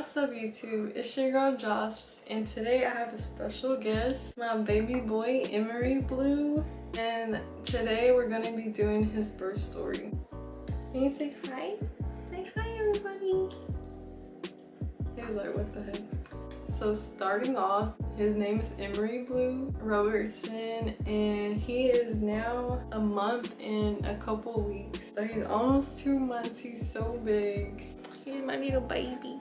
What's up YouTube? It's your girl Joss, and today I have a special guest, my baby boy Emery Blue, and today we're gonna be doing his birth story. Can you say hi? Say hi everybody. He was like, what the heck? So starting off, his name is Emery Blue Robertson, and he is now a month and a couple weeks. So he's almost 2 months. He's so big. He's my little baby.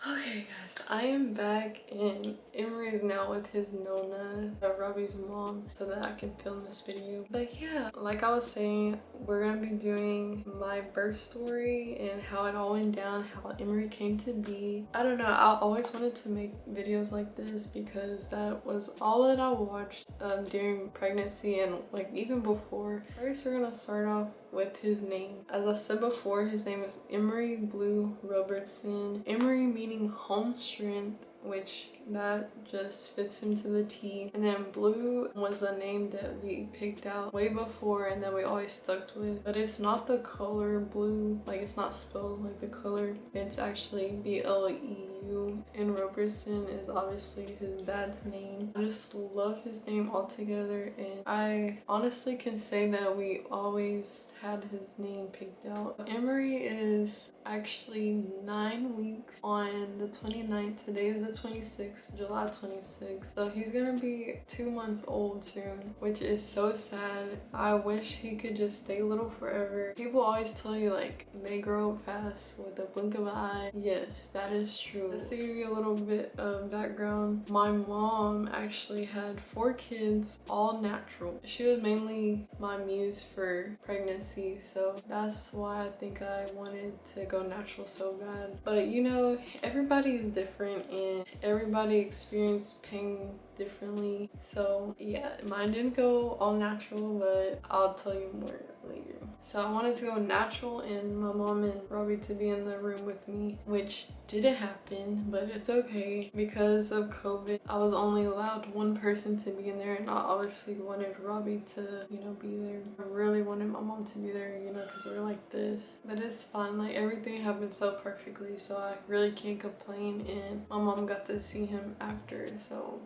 Okay guys, I am back and Emery is now with his Nona, Robbie's mom, so that I can film this video. But yeah, like I was saying, we're gonna be doing my birth story and how it all went down, how Emery came to be. I don't know, I always wanted to make videos like this because that was all that I watched during pregnancy and like even before. First, we're gonna start off with his name. As I said before, his name is Emery Blue Robertson. Emery meaning home strength, which that just fits him to the T. And then Blue was a name that we picked out way before and that we always stuck with. But it's not the color blue, like it's not spelled like the color. It's actually B-L-E-U. And Robertson is obviously his dad's name. I just love his name altogether, and I honestly can say that we always had his name picked out. Emery is actually 9 weeks on the 29th. Today is the 26th, July 26th. So he's gonna be 2 months old soon, which is so sad. I wish he could just stay little forever. People always tell you like they grow up fast with a blink of an eye. Yes, that is true. Just to give you a little bit of background, my mom actually had 4 kids, all natural. She was mainly my muse for pregnancy, so that's why I think I wanted to go natural so bad. But you know, everybody is different and everybody experiences pain differently. So yeah, mine didn't go all natural, but I'll tell you more later. So I wanted to go natural and my mom and Robbie to be in the room with me, which didn't happen, but it's okay. Because of COVID, I was only allowed 1 person to be in there, and I obviously wanted Robbie to, you know, be there. I really wanted my mom to be there, you know, because we're like this. But it's fine, like everything happened so perfectly, so I really can't complain, and my mom got to see him after, so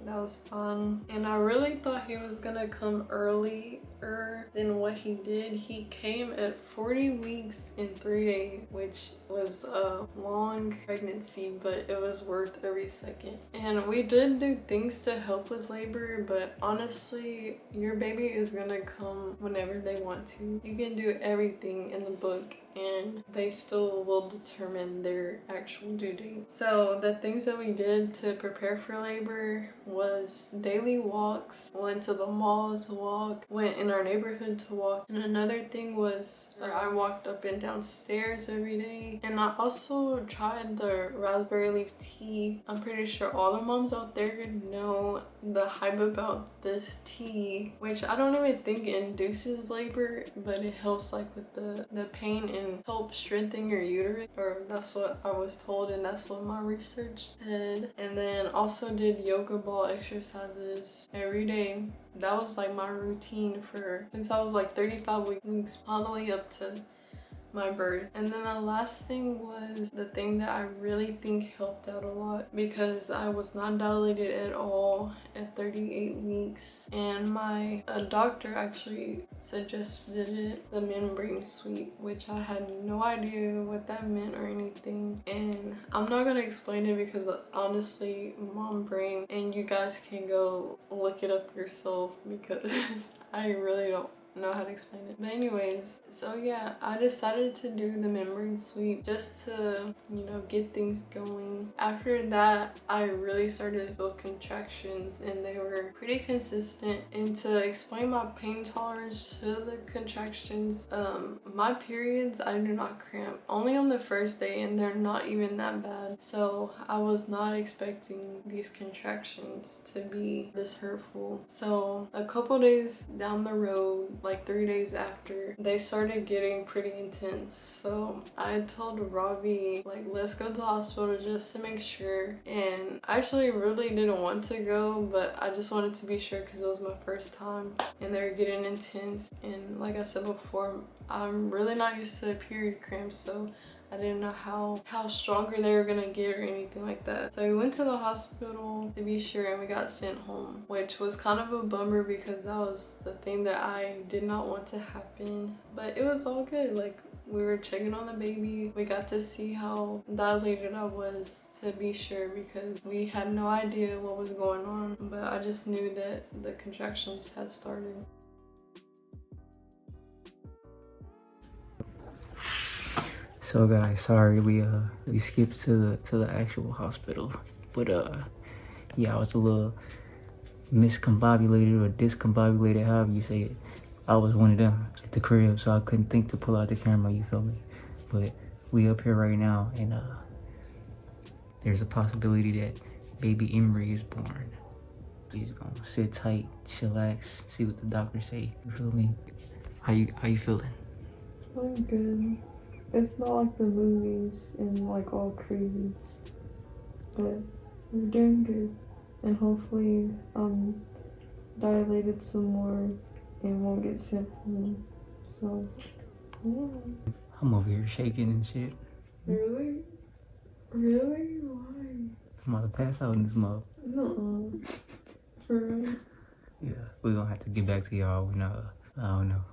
that was fun. And I really thought he was gonna come earlier than what he did. He came at 40 weeks and 3 days, which was a long pregnancy, but it was worth every second. And we did do things to help with labor, but honestly, your baby is gonna come whenever they want to. You can do everything in the book and they still will determine their actual due date. So the things that we did to prepare for labor was daily walks, went to the mall to walk, went in our neighborhood to walk, and another thing was I walked up and down stairs every day. And I also tried the raspberry leaf tea. I'm pretty sure all the moms out there know the hype about this tea, which I don't even think induces labor, but it helps like with the pain and help strengthen your uterus, or that's what I was told and that's what my research said. And then also did yoga ball exercises every day. That was like my routine since I was like 35 weeks all the way up to my birth. And then the last thing was the thing that I really think helped out a lot, because I was not dilated at all at 38 weeks, and my doctor actually suggested it, the membrane sweep, which I had no idea what that meant or anything. And I'm not gonna explain it because honestly, mom brain, and you guys can go look it up yourself because I really don't know how to explain it. But anyways, so yeah, I decided to do the membrane sweep just to, you know, get things going. After that, I really started to feel contractions and they were pretty consistent. And to explain my pain tolerance to the contractions, my periods, I do not cramp, only on the first day, and they're not even that bad. So I was not expecting these contractions to be this hurtful. So a couple days down the road, like 3 days after, they started getting pretty intense. So I told Robbie, like, let's go to the hospital just to make sure. And I actually really didn't want to go, but I just wanted to be sure because it was my first time and they were getting intense. And like I said before, I'm really not used to period cramps, so I didn't know how stronger they were gonna get or anything like that. So we went to the hospital to be sure, and we got sent home, which was kind of a bummer because that was the thing that I did not want to happen. But it was all good. Like, we were checking on the baby. We got to see how dilated I was to be sure, because we had no idea what was going on. But I just knew that the contractions had started. So guys, sorry we skipped to the actual hospital, but yeah, I was a little miscombobulated or discombobulated, however you say it. I was one of them at the crib, so I couldn't think to pull out the camera, you feel me? But we up here right now, and there's a possibility that baby Emery is born. He's gonna sit tight, chillax, see what the doctors say, you feel me? How you feeling? I'm good. It's not like the movies and like all crazy, but we're doing good. And hopefully dilated some more and won't get sent home. So yeah. I'm over here shaking and shit. Really? Really? Why? I'm about to pass out in this mug. No. For real? Yeah, we're gonna have to get back to y'all when I don't know.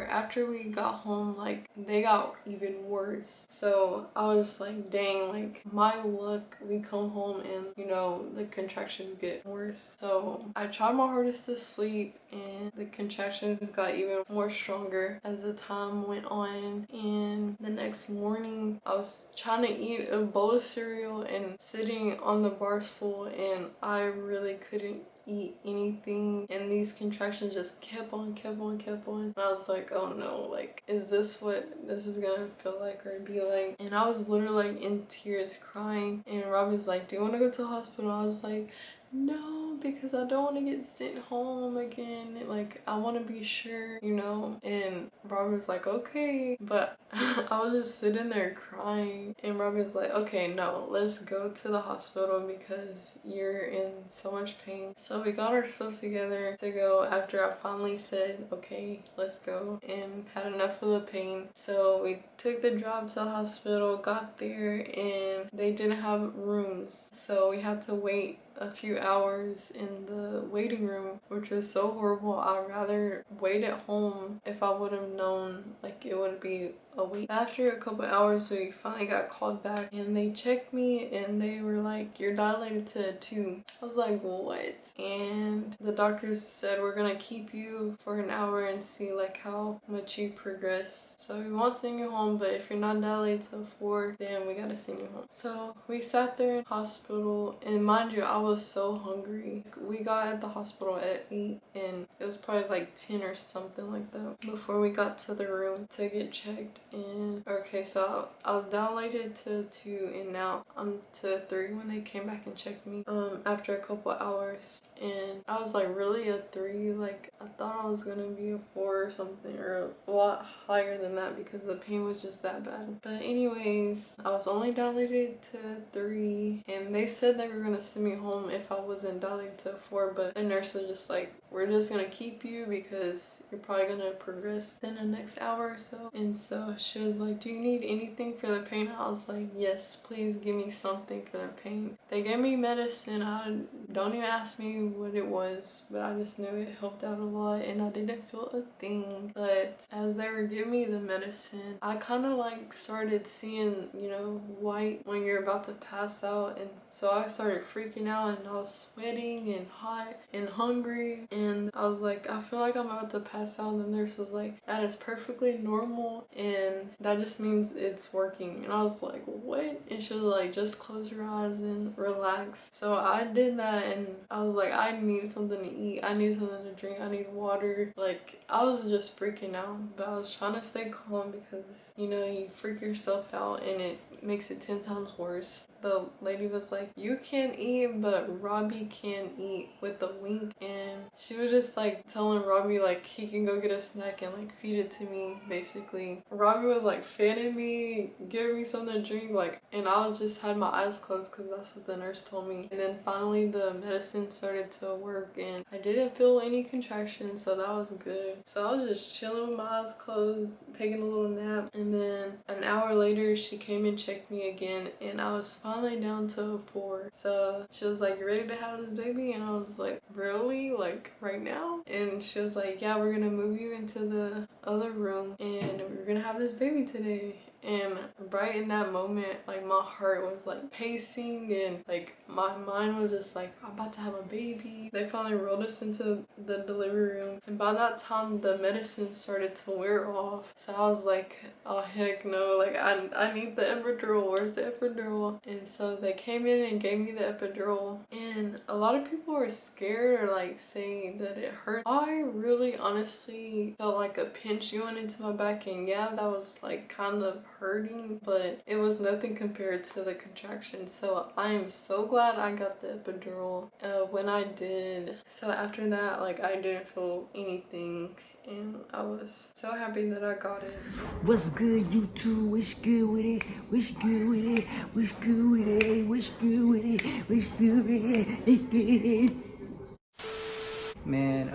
After we got home, like, they got even worse. So I was like, dang, like, my luck, we come home and, you know, the contractions get worse. So I tried my hardest to sleep, and the contractions got even more stronger as the time went on. And the next morning, I was trying to eat a bowl of cereal and sitting on the bar stool, and I really couldn't eat anything, and these contractions just kept on. And I was like, oh no, like, is this what this is gonna feel like or be like? And I was literally like in tears crying, and Robbie's like, do you want to go to the hospital? I was like, no, because I don't want to get sent home again. Like, I want to be sure, you know. And Robbie was like, okay, but I was just sitting there crying, and Robbie was like, okay, no, let's go to the hospital because you're in so much pain. So we got ourselves together to go after I finally said, okay, let's go, and had enough of the pain. So we took the drive to the hospital, got there, and they didn't have rooms, so we had to wait a few hours in the waiting room, which was so horrible. I'd rather wait at home if I would have known like it would be a week. After a couple hours, we finally got called back, and they checked me, and they were like, you're dilated to 2. I was like, what? And the doctors said, we're gonna keep you for an hour and see like how much you progress. So we won't send you home, but if you're not dilated to 4, then we gotta send you home. So we sat there in hospital, and mind you, I was so hungry. We got at the hospital at 8, and it was probably like 10 or something like that before we got to the room to get checked. And okay, so I was dilated to 2, and now I'm to 3 when they came back and checked me after a couple hours. And I was like, really, a 3? Like, I thought I was gonna be a 4 or something, or a lot higher than that, because the pain was just that bad. But anyways, I was only dilated to 3, and they said they were gonna send me home if I wasn't dilated to 4, but the nurse was just like, we're just gonna keep you because you're probably gonna progress in the next hour or so. And so she was like, do you need anything for the pain? I was like, yes, please give me something for the pain. They gave me medicine. Don't even ask me what it was, but I just knew it helped out a lot, and I didn't feel a thing. But as they were giving me the medicine, I kind of like started seeing, you know, white when you're about to pass out. And so I started freaking out, and I was sweating and hot and hungry, and I was like, I feel like I'm about to pass out. And the nurse was like, that is perfectly normal, and that just means it's working. And I was like, what? And she was like, just close your eyes and relax. So I did that, and I was like, I need something to eat, I need something to drink, I need water. Like, I was just freaking out, but I was trying to stay calm because, you know, you freak yourself out and it makes it 10 times worse. the lady was like, you can't eat, but Robbie can eat, with a wink. And she was just like telling Robbie like he can go get a snack and like feed it to me, basically. Robbie was like feeding me, giving me something to drink, like, and I was just had my eyes closed because that's what the nurse told me. And then finally the medicine started to work and I didn't feel any contractions, so that was good. So I was just chilling with my eyes closed, taking a little nap. And then an hour later she came and checked me again and I was finally down to a 4. So she was like, you ready to have this baby? And I was like, really? Like right now? And she was like, yeah, we're gonna move you into the other room and we're gonna have this baby today. And right in that moment, like my heart was like pacing and like my mind was just like, I'm about to have a baby. They finally rolled us into the delivery room and by that time the medicine started to wear off. So I was like, oh heck no, like I need the epidural, where's the epidural? And so they came in and gave me the epidural and a lot of people were scared or like saying that it hurt. I really honestly felt like a pinch going into my back and yeah, that was like kind of hurting, but it was nothing compared to the contractions. So I am so glad I got the epidural when I did. So after that, like I didn't feel anything and I was so happy that I got it. What's good, YouTube? What's good with it? What's good with it? What's good with it? What's good with it? What's good with it? Man,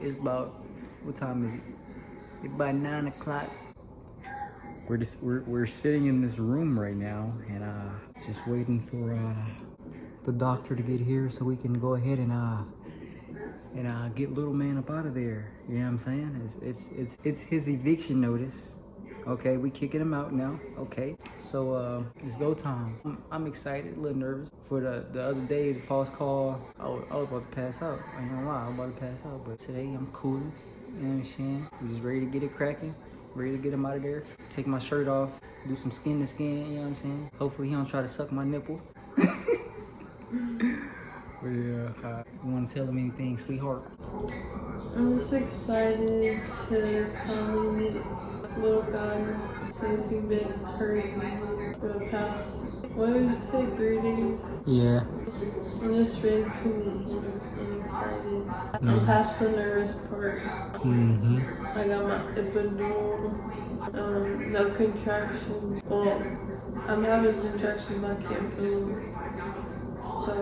it's about, what time is it? It's about 9 o'clock. We're sitting in this room right now and just waiting for the doctor to get here so we can go ahead and get little man up out of there. You know what I'm saying? It's his eviction notice. Okay, we kicking him out now. Okay, so it's go time. I'm excited, a little nervous. For the other day, the false call, I was about to pass out. I ain't gonna lie, I was about to pass out. But today I'm cooling. You know what I'm saying? I'm just ready to get it cracking. Ready to get him out of there. Take my shirt off. Do some skin to skin. You know what I'm saying? Hopefully he don't try to suck my nipple. But yeah, you want to tell him anything, sweetheart? I'm just excited to finally meet little guy because he's been hurting for the past, what would you say, 3 days? Yeah. I'm just ready to meet him and excited. I'm past the nervous part. I got my epidural, no contraction. Well, I'm having contractions but I can't feel them. So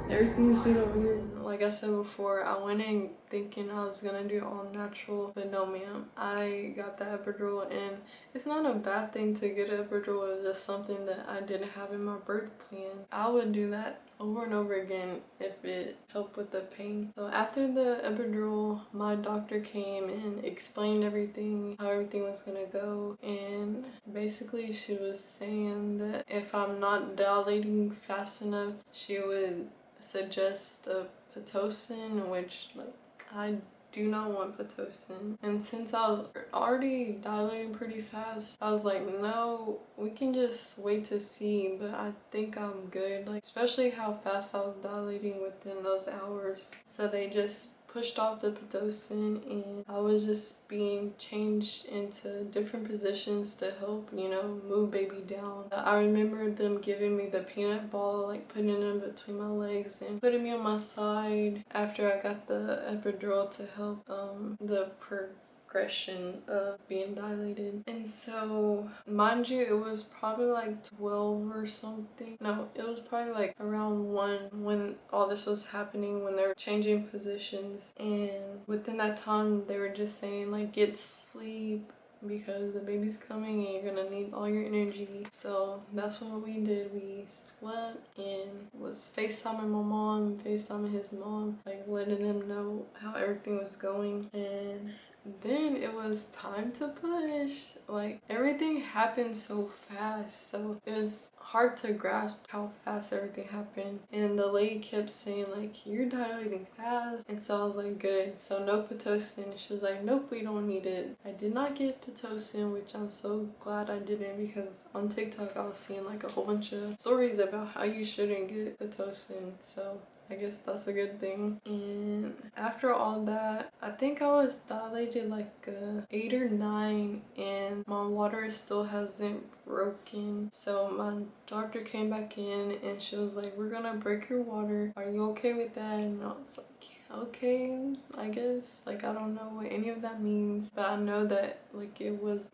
everything's good over here. Like I said before, I went in thinking I was gonna do it all natural, but no ma'am. I got the epidural and it's not a bad thing to get an epidural, it's just something that I didn't have in my birth plan. I would do that over and over again if it helped with the pain. So after the epidural, my doctor came and explained everything, how everything was gonna go, and basically she was saying that if I'm not dilating fast enough, she would suggest a Pitocin, which like I do not want Pitocin. And since I was already dilating pretty fast, I was like, no, we can just wait to see, but I think I'm good. Like, especially how fast I was dilating within those hours. So they just pushed off the Pitocin and I was just being changed into different positions to help, you know, move baby down. I remember them giving me the peanut ball, like putting it in between my legs and putting me on my side after I got the epidural to help the progression of being dilated. And so, mind you, it was probably like 12 or something. No, it was probably like around 1 when all this was happening, when they were changing positions. And within that time, they were just saying like, get sleep because the baby's coming and you're gonna need all your energy. So that's what we did. We slept and was FaceTiming my mom, FaceTiming his mom, like letting them know how everything was going. And then it was time to push. Like everything happened so fast, so it was hard to grasp how fast everything happened. And the lady kept saying like, you're dilating fast, and so I was like, good, so no Pitocin. She was like, nope, we don't need it. I did not get Pitocin, which I'm so glad I didn't, because on TikTok I was seeing like a whole bunch of stories about how you shouldn't get Pitocin. So I guess that's a good thing. And after all that, I think I was dilated like 8 or 9, and my water still hasn't broken. So my doctor came back in and she was like, we're gonna break your water. Are you okay with that? And I was like, okay, I guess. Like, I don't know what any of that means, but I know that like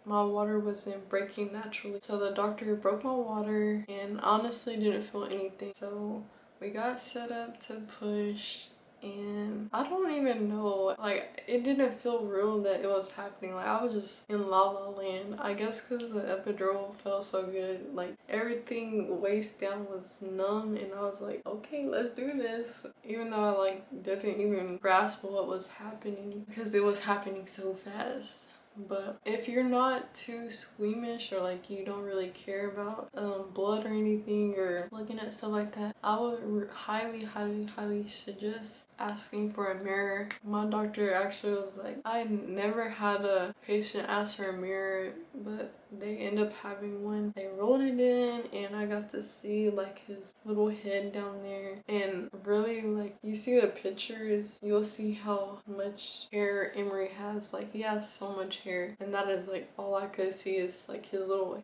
my water wasn't breaking naturally. So the doctor broke my water and honestly didn't feel anything. So we got set up to push, and I don't even know, like, it didn't feel real that it was happening. Like, I was just in la la land. I guess because the epidural felt so good, like everything waist down was numb, and I was like, okay, let's do this, even though I like didn't even grasp what was happening because it was happening so fast. But if you're not too squeamish, or like you don't really care about blood or anything, or looking at stuff like that, I would highly suggest asking for a mirror. My doctor actually was like, I never had a patient ask for a mirror, but they end up having one. They rolled it in and I got to see like his little head down there, and really, like, you see the pictures, you'll see how much hair Emery has. Like, he has so much hair, and that is like all I could see is like his little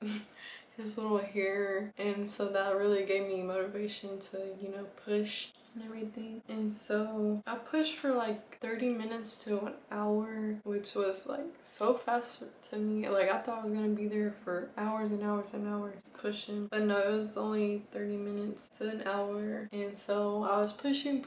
his little hair. And so that really gave me motivation to, you know, push and everything. And so I pushed for like 30 minutes to an hour, which was like so fast to me. Like, I thought I was gonna be there for hours and hours and hours pushing, but no, it was only 30 minutes to an hour. And so I was pushing,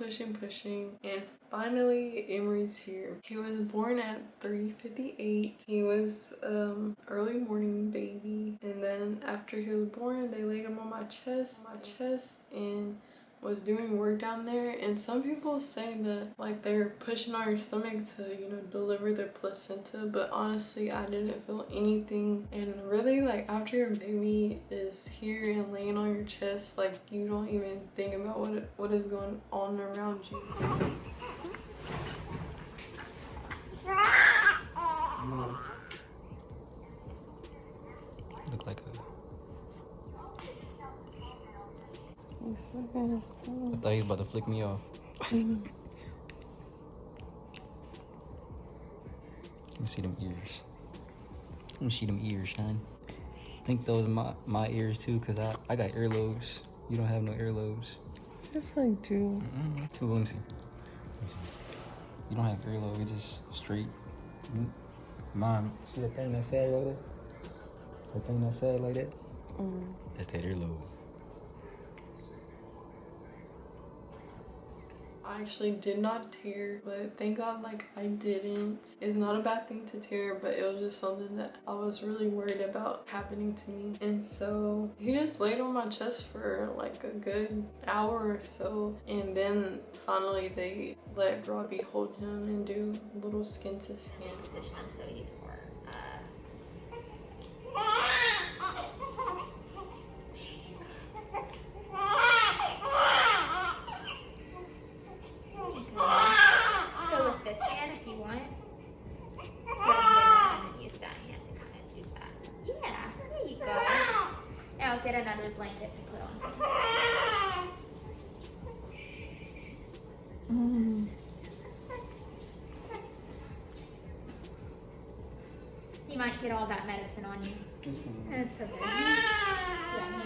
and finally Emery's here. He was born at 3:58. He was early morning baby, and then after he was born, they laid him on my chest and was doing work down there. And some people say that like they're pushing on your stomach to, you know, deliver their placenta, but honestly I didn't feel anything. And really, like, after your baby is here and laying on your chest, like, you don't even think about what is going on around you. Look like a. I thought he was about to flick me off. Let me see them ears. Let me see them ears, Shine. I think those are my ears too, cause I got earlobes. You don't have no earlobes. Yes, I do. So let me see. You don't have earlobe. It's just straight. Mom, see the thing that said like that? The thing that said like that? That's that earlobe. I actually did not tear, but thank God, like, I didn't. It's not a bad thing to tear, but it was just something that I was really worried about happening to me. And so he just laid on my chest for like a good hour or so, and then finally they let Robbie hold him and do little skin to skin. Position him so he's more so with this hand, if you want, put him down and then use that hand to kind of do that. Yeah, there you go. Now get another blanket to put on. He might get all that medicine on you. That's okay.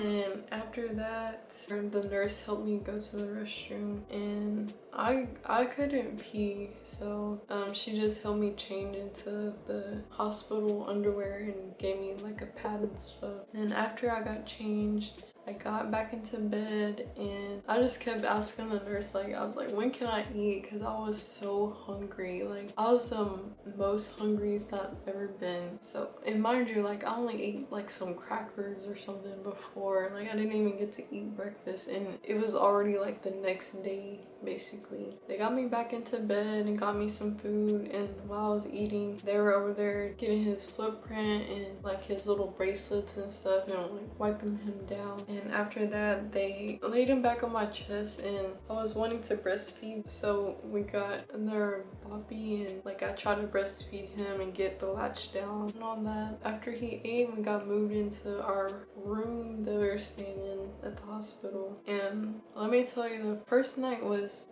And after that, the nurse helped me go to the restroom, and I couldn't pee, so she just helped me change into the hospital underwear and gave me like a pad and stuff. And after I got changed, I got back into bed, and I just kept asking the nurse, like, I was like, when can I eat? Because I was so hungry. Like, I was the most hungriest I've ever been. So, and mind you, like, I only ate like some crackers or something before. Like, I didn't even get to eat breakfast, and it was already like the next day, basically. They got me back into bed and got me some food, and while I was eating, they were over there getting his footprint and like his little bracelets and stuff, and like wiping him down. And after that, they laid him back on my chest, and I was wanting to breastfeed, so we got their boppy, and like I tried to breastfeed him and get the latch down and all that. After he ate, we got moved into our room that we were staying in at the hospital, and let me tell you, the first night was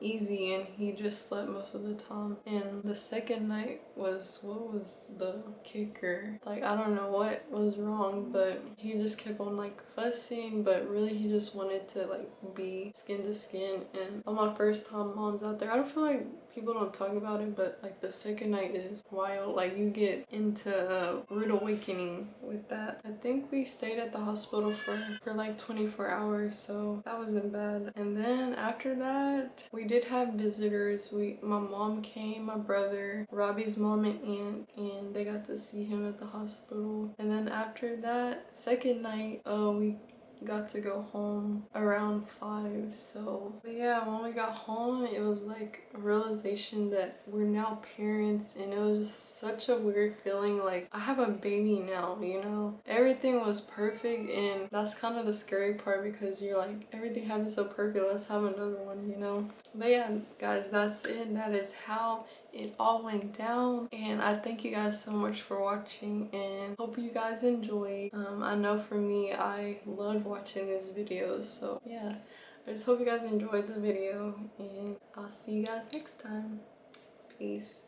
easy and he just slept most of the time. And the second night was, what was the kicker? Like, I don't know what was wrong, but he just kept on like fussing, but really he just wanted to like be skin to skin. And on my first time moms out there, I don't feel like people don't talk about it, but like the second night is wild. Like you get into a rude awakening with that. I think we stayed at the hospital for like 24 hours, so that wasn't bad. And then after that, we did have visitors. My mom came, my brother, Robbie's mom and aunt, and they got to see him at the hospital. And then after that, second night, we got to go home around 5. So but yeah, when we got home, it was like a realization that we're now parents, and it was just such a weird feeling. Like I have a baby now, you know. Everything was perfect, and that's kind of the scary part, because you're like, everything happened so perfect, let's have another one, you know. But yeah guys, that's it. That is how it all went down, and I thank you guys so much for watching and hope you guys enjoyed. I know for me, I loved watching these videos, so yeah, I just hope you guys enjoyed the video, and I'll see you guys next time. Peace.